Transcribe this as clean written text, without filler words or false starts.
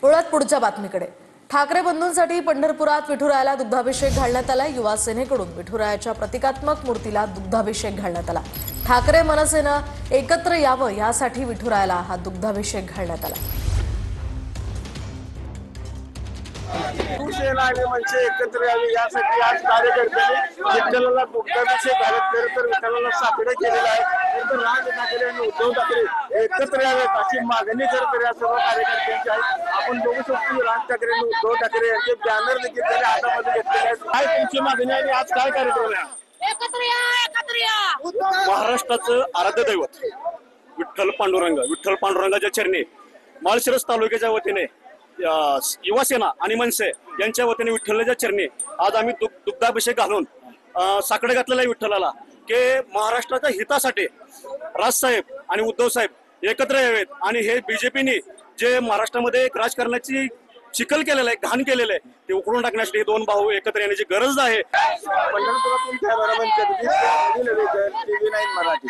वळत पुढच्या बातमीकडे। ठाकरे बंधूंसाठी पंढरपुरात विठुरायाला दुग्धाभिषेक घालण्यात आला। युवा सेनेकडून विठुरायाच्या प्रतिकात्मक मूर्तीला दुग्धाभिषेक घालण्यात आला। ठाकरे मनसेनं एकत्र यावं यासाठी विठुरायाला हा दुग्धाभिषेक घालण्यात आला। शिवसेना आणि मनसे एकत्र यावे यासाठी आज कार्यकर्त्यांनी विठ्ठलाला दुग्धाभिषेक घालत तर विठ्ठलाला साकडं केलेलं आहे। तर राज ठाकरे आणि उद्धव ठाकरे एकत्र यावेत अशी मागणी करत या सर्व कार्यकर्त्यांची आहे। आपण बघू शकतो की राज ठाकरे आणि उद्धव ठाकरे यांचे बॅनर देखील त्यांनी हातामध्ये घेतलेले आहेत। काय तुमची मागणी आहे आणि आज काय कार्यक्रम आहे? महाराष्ट्राचं आराध्य दैवत विठ्ठल पांडुरंगाच्या चरणी माळशिरस तालुक्याच्या वतीने युवा सेना आणि मनसे यांच्या वतीने विठ्ठलाच्या चरणी आज आम्ही दुग्धाभिषेक घालून साकडे घातलेला आहे विठ्ठलाला की महाराष्ट्राच्या हितासाठी राजसाहेब आणि उद्धव साहेब एकत्र यावेत आणि हे बीजेपीने जे महाराष्ट्रामध्ये एक राजकारणाची चिखल केलेलं आहे, घाण केलेलं आहे, ते उकळून टाकण्यासाठी दोन भाऊ एकत्र येण्याची गरज आहे। पंढरपुरातून कॅमेरामॅन जगदीश टीव्ही 9 मराठी।